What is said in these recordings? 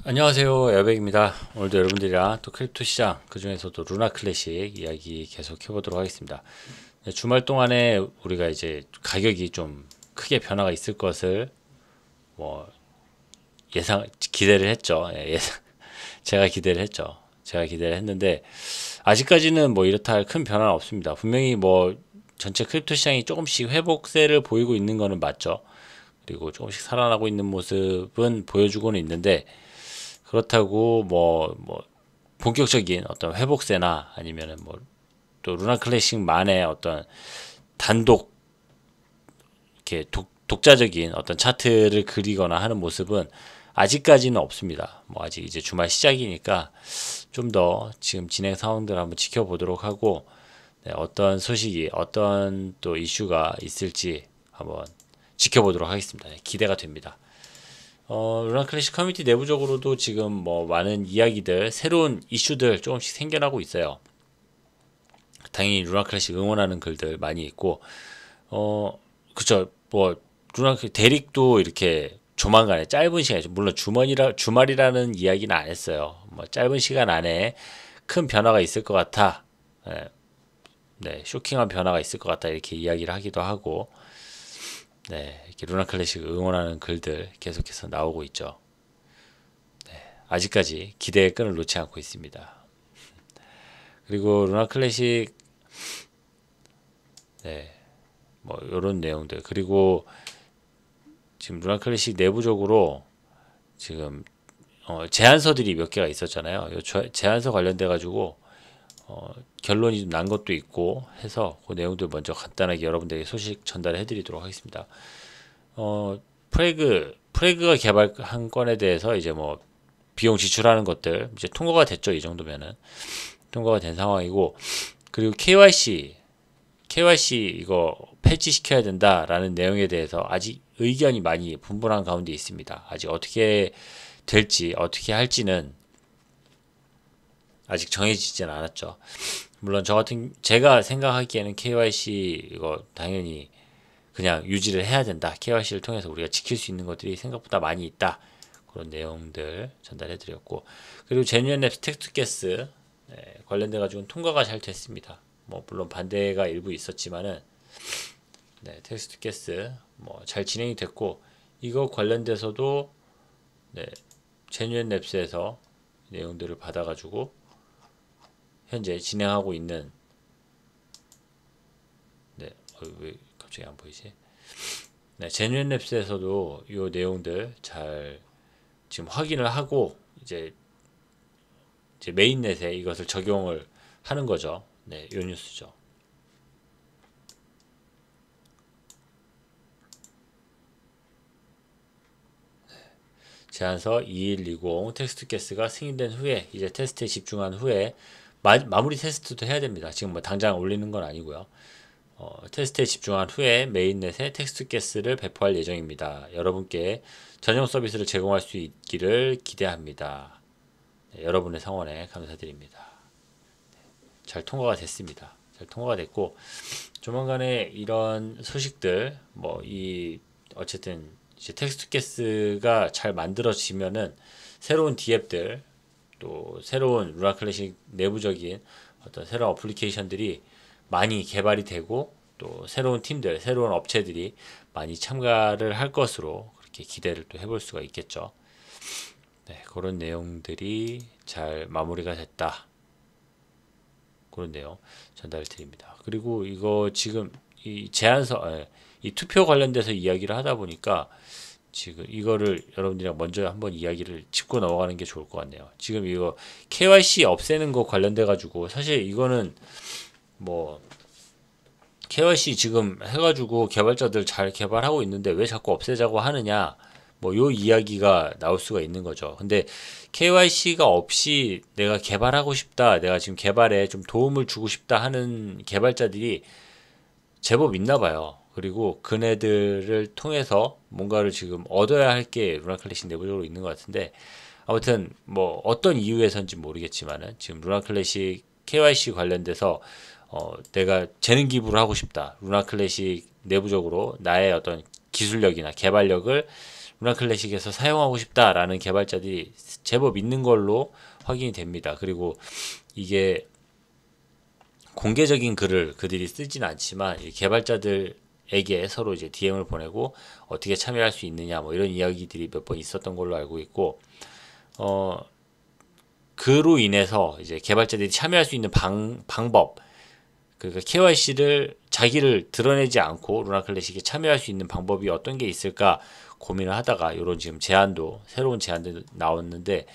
안녕하세요, 에어백입니다. 오늘도 여러분들이랑 또 크립토 시장, 그 중에서도 루나 클래식 이야기 계속 해보도록 하겠습니다. 네, 주말 동안에 우리가 이제 가격이 좀 크게 변화가 있을 것을 뭐 기대를 했죠. 제가 기대를 했죠. 제가 기대를 했는데 아직까지는 뭐 이렇다 할 큰 변화는 없습니다. 분명히 뭐 전체 크립토 시장이 조금씩 회복세를 보이고 있는 거는 맞죠. 그리고 조금씩 살아나고 있는 모습은 보여주고는 있는데, 그렇다고 본격적인 어떤 회복세나 아니면은 뭐 또 루나 클래식만의 어떤 단독 이렇게 독자적인 어떤 차트를 그리거나 하는 모습은 아직까지는 없습니다. 뭐 아직 이제 주말 시작이니까 좀 더 지금 진행 상황들 한번 지켜보도록 하고, 네, 어떤 소식이 어떤 또 이슈가 있을지 한번 지켜보도록 하겠습니다. 네, 기대가 됩니다. 루나 클래식 커뮤니티 내부적으로도 지금 뭐 많은 이야기들, 새로운 이슈들 조금씩 생겨나고 있어요. 당연히 루나 클래식 응원하는 글들 많이 있고, 그쵸. 뭐, 대릭도 이렇게 조만간에 짧은 시간에, 물론 주말이라는 이야기는 안 했어요. 뭐, 짧은 시간 안에 큰 변화가 있을 것 같아. 예, 네, 쇼킹한 변화가 있을 것 같다. 이렇게 이야기를 하기도 하고, 네, 이렇게 루나 클래식 응원하는 글들 계속해서 나오고 있죠. 아직까지 기대의 끈을 놓지 않고 있습니다. 그리고 루나 클래식, 네, 뭐, 요런 내용들. 그리고 지금 루나 클래식 내부적으로 지금 제안서들이 몇 개가 있었잖아요. 요 제안서 관련돼 가지고 결론이 좀 난 것도 있고 해서 그 내용들 먼저 간단하게 여러분들에게 소식 전달해 드리도록 하겠습니다. 프레그가 개발한 건에 대해서 이제 뭐 비용 지출하는 것들 이제 통과가 됐죠. 이 정도면은 통과가 된 상황이고, 그리고 KYC 이거 폐지시켜야 된다라는 내용에 대해서 아직 의견이 많이 분분한 가운데 있습니다. 아직 어떻게 될지, 어떻게 할지는 아직 정해지진 않았죠. 물론 제가 생각하기에는 KYC 이거 당연히 그냥 유지를 해야 된다. KYC를 통해서 우리가 지킬 수 있는 것들이 생각보다 많이 있다. 그런 내용들 전달해 드렸고, 그리고 제뉴엔 랩스 텍스트 게스 관련돼 가지고는 통과가 잘 됐습니다. 뭐 물론 반대가 일부 있었지만은, 네, 텍스트 게스 뭐 잘 진행이 됐고, 이거 관련돼서도 네, 제뉴엔 랩스에서 내용들을 받아가지고 현재 진행하고 있는, 네, 왜 갑자기 안 보이지? 네, 제뉴엔 랩스에서도 이 내용들 잘 지금 확인을 하고 이제 메인넷에 이것을 적용을 하는 거죠. 네, 요 뉴스죠. 제안서 2120 텍스트 게스가 승인된 후에 이제 테스트에 집중한 후에 마무리 테스트도 해야 됩니다. 지금 뭐 당장 올리는 건 아니고요. 테스트에 집중한 후에 메인넷에 텍스트 게스를 배포할 예정입니다. 여러분께 전용 서비스를 제공할 수 있기를 기대합니다. 네, 여러분의 성원에 감사드립니다. 잘 통과가 됐습니다. 잘 통과가 됐고, 조만간에 이런 소식들 어쨌든 이제 텍스트 게스가 잘 만들어지면은 새로운 디앱들, 또 새로운 루나 클래식 내부적인 어떤 새로운 어플리케이션들이 많이 개발이 되고, 또 새로운 팀들, 새로운 업체들이 많이 참가를 할 것으로 그렇게 기대를 또 해볼 수가 있겠죠. 네, 그런 내용들이 잘 마무리가 됐다. 그런 내용 전달 드립니다. 그리고 이거 지금 이 투표 관련돼서 이야기를 하다 보니까 지금 이거를 여러분들이랑 먼저 한번 이야기를 짚고 넘어가는 게 좋을 것 같네요. 지금 이거 KYC 없애는 거 관련돼 가지고 사실 이거는 뭐 KYC 지금 해가지고 개발자들 잘 개발하고 있는데 왜 자꾸 없애자고 하느냐, 뭐 요 이야기가 나올 수가 있는 거죠. 근데 KYC가 없이 내가 개발하고 싶다, 내가 지금 개발에 좀 도움을 주고 싶다 하는 개발자들이 제법 있나 봐요. 그리고 그네들을 통해서 뭔가를 지금 얻어야 할 게 루나 클래식 내부적으로 있는 것 같은데, 아무튼 뭐 어떤 이유에서인지 모르겠지만은 지금 루나 클래식 KYC 관련돼서 내가 재능 기부를 하고 싶다. 루나 클래식 내부적으로 나의 어떤 기술력이나 개발력을 루나 클래식에서 사용하고 싶다라는 개발자들이 제법 있는 걸로 확인이 됩니다. 그리고 이게 공개적인 글을 그들이 쓰진 않지만 이 개발자들에게 서로 이제 DM을 보내고 어떻게 참여할 수 있느냐 뭐 이런 이야기들이 몇 번 있었던 걸로 알고 있고, 그로 인해서 이제 개발자들이 참여할 수 있는 방법, 그러니까 KYC를 자기를 드러내지 않고 루나 클래식에 참여할 수 있는 방법이 어떤 게 있을까 고민을 하다가 이런 지금 제안도, 새로운 제안도 나왔는데,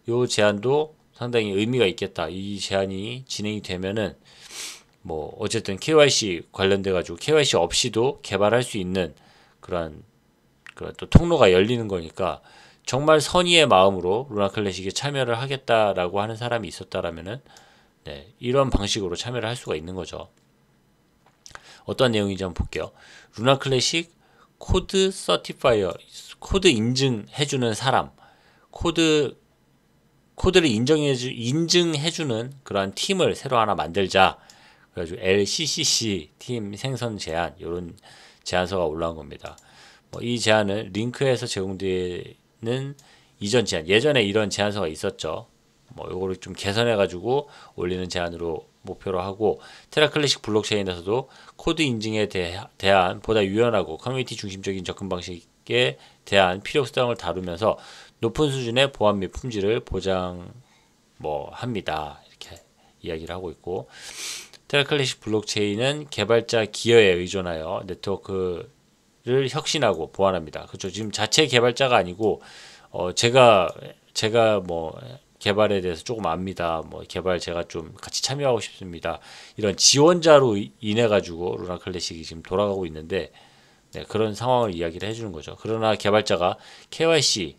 이 제안도 상당히 의미가 있겠다. 이 제안이 진행이 되면은 뭐 어쨌든 KYC 관련돼 가지고 KYC 없이도 개발할 수 있는 그런 또 통로가 열리는 거니까, 정말 선의의 마음으로 루나 클래식에 참여를 하겠다라고 하는 사람이 있었다라면은 이런 방식으로 참여를 할 수가 있는 거죠. 어떤 내용인지 한번 볼게요. 루나 클래식 코드 서티파이어, 코드 인증해주는 사람, 코드를 인증해주는 그러한 팀을 새로 하나 만들자. 그래가지고 LCCC 팀 생선 제안, 이런 제안서가 올라온 겁니다. 이 제안은 링크에서 제공되는 이전 제안, 예전에 이런 제안서가 있었죠. 요거를 좀 개선해가지고 올리는 제안으로 목표로 하고, 테라 클래식 블록체인에서도 코드 인증에 대한 보다 유연하고 커뮤니티 중심적인 접근 방식에 대한 필요성을 다루면서 높은 수준의 보안 및 품질을 보장 합니다. 이렇게 이야기를 하고 있고, 테라 클래식 블록체인은 개발자 기여에 의존하여 네트워크를 혁신하고 보완합니다. 그렇죠. 지금 자체 개발자가 아니고 제가 개발에 대해서 조금 압니다. 개발 제가 좀 같이 참여하고 싶습니다. 이런 지원자로 인해 가지고 루나 클래식이 지금 돌아가고 있는데, 그런 상황을 이야기를 해주는 거죠. 그러나 개발자가 KYC,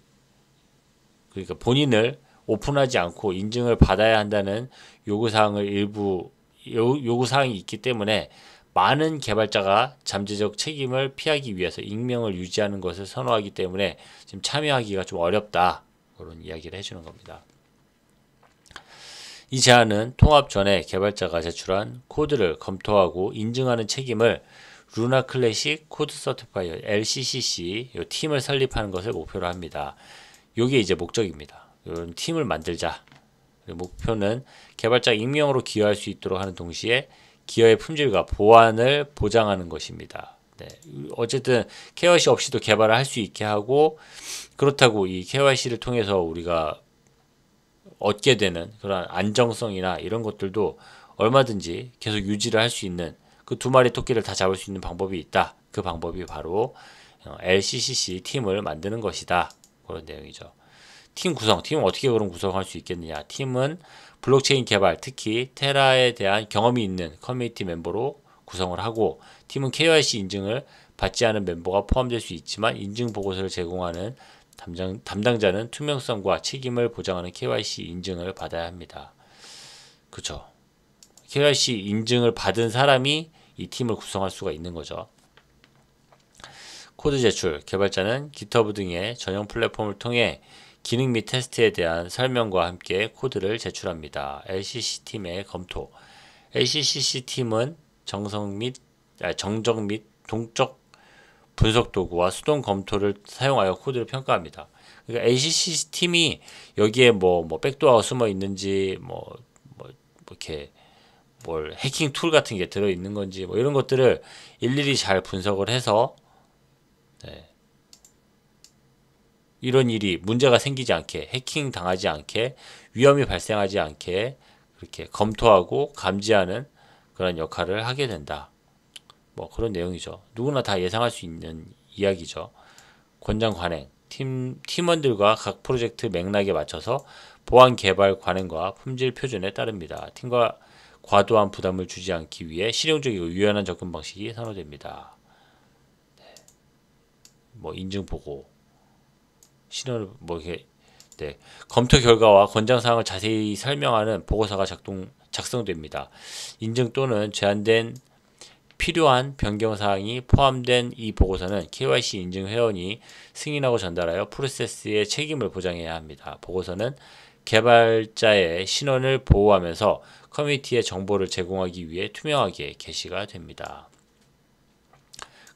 그러니까 본인을 오픈하지 않고 인증을 받아야 한다는 요구사항이 있기 때문에 많은 개발자가 잠재적 책임을 피하기 위해서 익명을 유지하는 것을 선호하기 때문에 지금 참여하기가 좀 어렵다. 그런 이야기를 해주는 겁니다. 이 제안은 통합 전에 개발자가 제출한 코드를 검토하고 인증하는 책임을 루나 클래식 코드 서티파이어 LCCC 이 팀을 설립하는 것을 목표로 합니다. 이게 이제 목적입니다. 이런 팀을 만들자. 목표는 개발자 익명으로 기여할 수 있도록 하는 동시에 기여의 품질과 보안을 보장하는 것입니다. 어쨌든 KYC 없이도 개발을 할 수 있게 하고, 그렇다고 이 KYC를 통해서 우리가 얻게 되는 그런 안정성이나 이런 것들도 얼마든지 계속 유지를 할 수 있는, 그 두 마리 토끼를 다 잡을 수 있는 방법이 있다. 그 방법이 바로 LCCC 팀을 만드는 것이다. 그런 내용이죠. 팀은 어떻게 그럼 구성할 수 있겠느냐. 팀은 블록체인 개발, 특히 테라에 대한 경험이 있는 커뮤니티 멤버로 구성을 하고, 팀은 KYC 인증을 받지 않은 멤버가 포함될 수 있지만 인증 보고서를 제공하는 담당자는 투명성과 책임을 보장하는 KYC 인증을 받아야 합니다. 그렇죠. KYC 인증을 받은 사람이 이 팀을 구성할 수가 있는 거죠. 코드 제출, 개발자는 GitHub 등의 전용 플랫폼을 통해 기능 및 테스트에 대한 설명과 함께 코드를 제출합니다. LCC 팀의 검토. LCCC 팀은 정정 및 동적 분석 도구와 수동 검토를 사용하여 코드를 평가합니다. 그러니까 LCC 팀이 여기에 백도어가 숨어 있는지, 이렇게 해킹 툴 같은 게 들어 있는 건지, 이런 것들을 일일이 잘 분석을 해서 이런 일이 문제가 생기지 않게, 해킹 당하지 않게, 위험이 발생하지 않게 그렇게 검토하고 감지하는 그런 역할을 하게 된다. 그런 내용이죠. 누구나 다 예상할 수 있는 이야기죠. 권장 관행, 팀원들과 각 프로젝트 맥락에 맞춰서 보안 개발 관행과 품질 표준에 따릅니다. 팀과 과도한 부담을 주지 않기 위해 실용적이고 유연한 접근 방식이 선호됩니다. 인증 보고, 신호를 검토 결과와 권장 사항을 자세히 설명하는 보고서가 작성됩니다. 인증 또는 제한된 필요한 변경 사항이 포함된 이 보고서는 KYC 인증 회원이 승인하고 전달하여 프로세스의 책임을 보장해야 합니다. 보고서는 개발자의 신원을 보호하면서 커뮤니티에 정보를 제공하기 위해 투명하게 게시가 됩니다.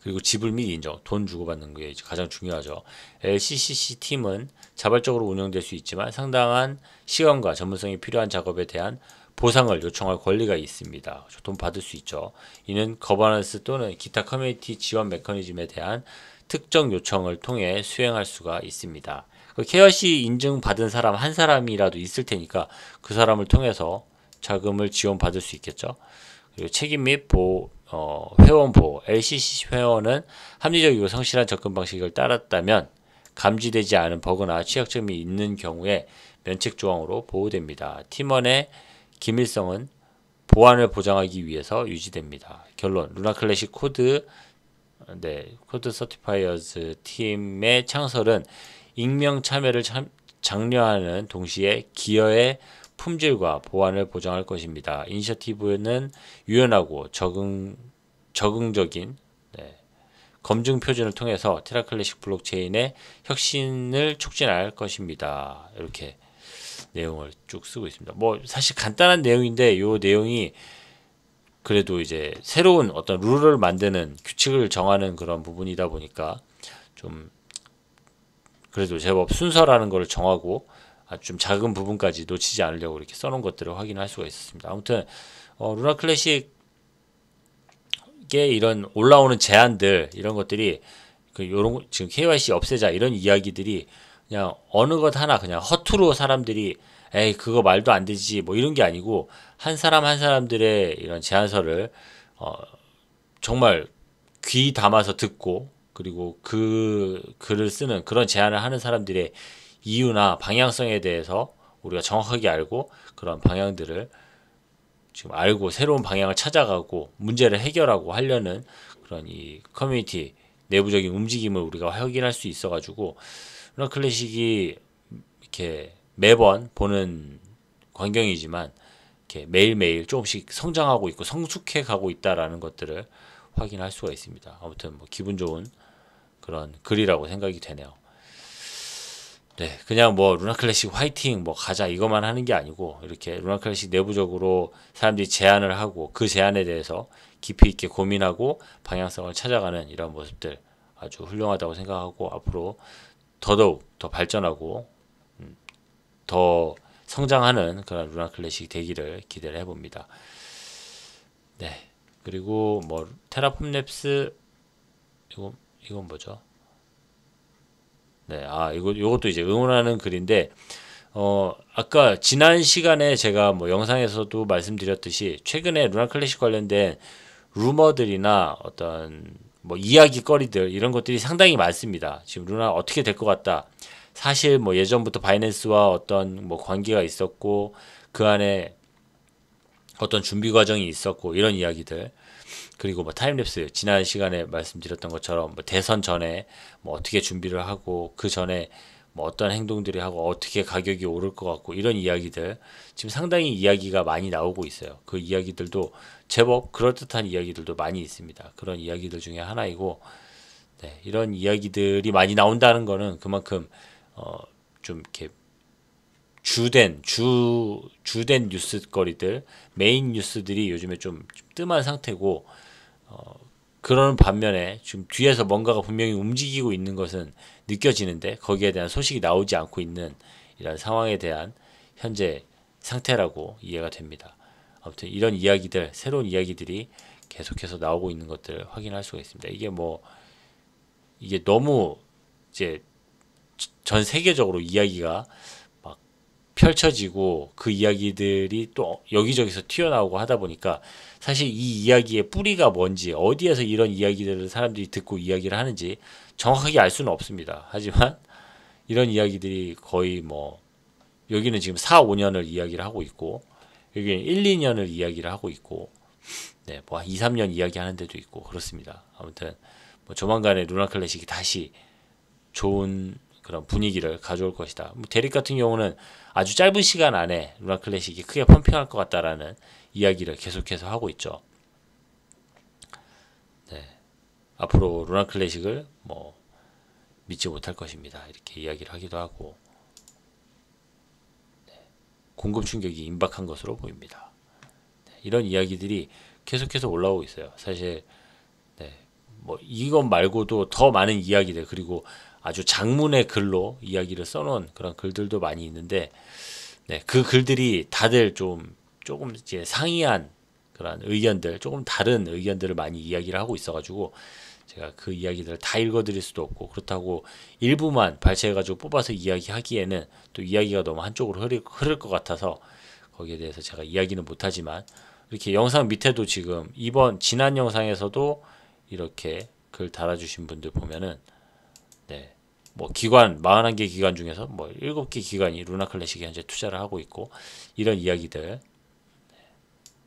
그리고 지불 및 인정, 돈 주고받는 게 이제 가장 중요하죠. LCCC 팀은 자발적으로 운영될 수 있지만 상당한 시간과 전문성이 필요한 작업에 대한 보상을 요청할 권리가 있습니다. 돈 받을 수 있죠. 이는 거버넌스 또는 기타 커뮤니티 지원 메커니즘에 대한 특정 요청을 통해 수행할 수가 있습니다. KYC 인증 받은 사람 한 사람이라도 있을 테니까 그 사람을 통해서 자금을 지원받을 수 있겠죠. 그리고 책임 및 회원 보호. LCC 회원은 합리적이고 성실한 접근 방식을 따랐다면 감지되지 않은 버그나 취약점이 있는 경우에 면책 조항으로 보호됩니다. 팀원의 기밀성은 보안을 보장하기 위해서 유지됩니다. 결론, 루나 클래식 코드 서티파이어즈 팀의 창설은 익명 참여를 장려하는 동시에 기여의 품질과 보안을 보장할 것입니다. 이니셔티브는 유연하고 적응적인 검증 표준을 통해서 테라 클래식 블록체인의 혁신을 촉진할 것입니다. 이렇게 내용을 쭉 쓰고 있습니다. 뭐 사실 간단한 내용인데 이 내용이 그래도 이제 새로운 어떤 룰을 만드는 규칙을 정하는 그런 부분이다 보니까 좀 그래도 제법 순서라는 걸 정하고 아주 좀 작은 부분까지 놓치지 않으려고 이렇게 써놓은 것들을 확인할 수가 있었습니다. 아무튼 루나 클래식의 이런 올라오는 제안들 이런 것들이 요런 지금 KYC 없애자 이런 이야기들이 그냥 어느 것 하나 그냥 허투루 사람들이 에이 그거 말도 안 되지 뭐 이런 게 아니고 한 사람 한 사람들의 이런 제안서를 정말 귀 담아서 듣고 그리고 그 글을 쓰는 그런 제안을 하는 사람들의 이유나 방향성에 대해서 우리가 정확하게 알고 그런 방향들을 지금 알고 새로운 방향을 찾아가고 문제를 해결하고 하려는 그런 이 커뮤니티 내부적인 움직임을 우리가 확인할 수 있어가지고 루나 클래식이 이렇게 매번 보는 광경이지만 이렇게 매일매일 조금씩 성장하고 있고 성숙해 가고 있다라는 것들을 확인할 수가 있습니다. 아무튼 뭐 기분 좋은 그런 글이라고 생각이 되네요. 네, 그냥 뭐 루나 클래식 화이팅 뭐 가자 이것만 하는 게 아니고 이렇게 루나 클래식 내부적으로 사람들이 제안을 하고 그 제안에 대해서 깊이 있게 고민하고 방향성을 찾아가는 이런 모습들 아주 훌륭하다고 생각하고 앞으로 더더욱 더 발전하고 더 성장하는 그런 루나 클래식 되기를 기대를 해봅니다. 네, 그리고 뭐 테라폼 랩스 이건 뭐죠? 네, 요것도 이제 응원하는 글인데, 아까 지난 시간에 제가 뭐 영상에서도 말씀드렸듯이, 최근에 루나 클래식 관련된 루머들이나 어떤 뭐 이야기거리들, 이런 것들이 상당히 많습니다. 지금 루나 어떻게 될 것 같다. 사실 뭐 예전부터 바이낸스와 어떤 뭐 관계가 있었고, 그 안에 어떤 준비 과정이 있었고, 이런 이야기들. 그리고 뭐 타임랩스 지난 시간에 말씀드렸던 것처럼 뭐 대선 전에 뭐 어떻게 준비를 하고 그 전에 뭐 어떤 행동들이 하고 어떻게 가격이 오를 것 같고 이런 이야기들 지금 상당히 이야기가 많이 나오고 있어요. 그 이야기들도 제법 그럴듯한 이야기들도 많이 있습니다. 그런 이야기들 중에 하나이고 네, 이런 이야기들이 많이 나온다는 거는 그만큼 좀 이렇게 주된 뉴스거리들 메인 뉴스들이 요즘에 좀 뜸한 상태고 그런 반면에 지금 뒤에서 뭔가가 분명히 움직이고 있는 것은 느껴지는데 거기에 대한 소식이 나오지 않고 있는 이런 상황에 대한 현재 상태라고 이해가 됩니다. 아무튼 이런 이야기들, 새로운 이야기들이 계속해서 나오고 있는 것들을 확인할 수가 있습니다. 이게 너무 이제 전 세계적으로 이야기가 막 펼쳐지고 그 이야기들이 또 여기저기서 튀어나오고 하다 보니까 사실 이 이야기의 뿌리가 뭔지 어디에서 이런 이야기들을 사람들이 듣고 이야기를 하는지 정확하게 알 수는 없습니다. 하지만 이런 이야기들이 거의 뭐 여기는 지금 4, 5년을 이야기를 하고 있고 여기는 1, 2년을 이야기를 하고 있고 네, 뭐 2, 3년 이야기하는 데도 있고 그렇습니다. 아무튼 뭐 조만간에 루나 클래식이 다시 좋은 그런 분위기를 가져올 것이다. 뭐 데릭 같은 경우는 아주 짧은 시간 안에 루나 클래식이 크게 펌핑할 것 같다라는 이야기를 계속해서 하고 있죠. 네, 앞으로 루나 클래식을 뭐 믿지 못할 것입니다. 이렇게 이야기를 하기도 하고 공급 충격이 임박한 것으로 보입니다. 네, 이런 이야기들이 계속해서 올라오고 있어요. 사실 네, 뭐 이것 말고도 더 많은 이야기들, 그리고 아주 장문의 글로 이야기를 써놓은 그런 글들도 많이 있는데, 네, 그 글들이 다들 조금 이제 상이한 그런 의견들, 조금 다른 의견들을 많이 이야기를 하고 있어가지고 제가 그 이야기들을 다 읽어드릴 수도 없고, 그렇다고 일부만 발췌해가지고 뽑아서 이야기하기에는 또 이야기가 너무 한쪽으로 흐를 것 같아서 거기에 대해서 제가 이야기는 못하지만, 이렇게 영상 밑에도 지금 지난 영상에서도 이렇게 글 달아주신 분들 보면은, 네, 뭐 기관 41개 기관 중에서 뭐 7개 기관이 루나 클래식에 현재 투자를 하고 있고, 이런 이야기들,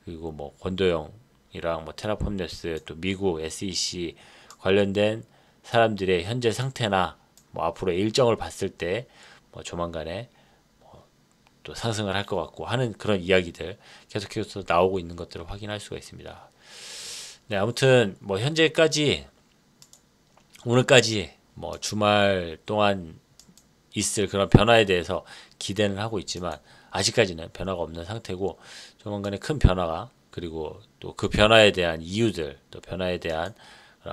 그리고 뭐 권도영이랑 뭐 테라폼네스, 또 미국 SEC 관련된 사람들의 현재 상태나 뭐 앞으로 일정을 봤을 때 뭐 조만간에 또 상승을 할 것 같고 하는 그런 이야기들 계속해서 나오고 있는 것들을 확인할 수가 있습니다. 네, 아무튼 뭐 현재까지, 오늘까지 뭐 주말 동안 있을 그런 변화에 대해서 기대는 하고 있지만 아직까지는 변화가 없는 상태고, 조만간에 큰 변화가, 그리고 또 그 변화에 대한 이유들, 또 변화에 대한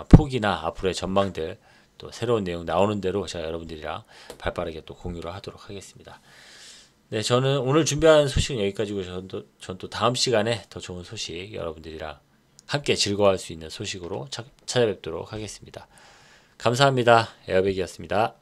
폭이나 앞으로의 전망들, 또 새로운 내용 나오는 대로 제가 여러분들이랑 발빠르게 또 공유를 하도록 하겠습니다. 네, 저는 오늘 준비한 소식은 여기까지고, 전 또 다음 시간에 더 좋은 소식, 여러분들이랑 함께 즐거워할 수 있는 소식으로 찾아뵙도록 하겠습니다. 감사합니다. 에어백이었습니다.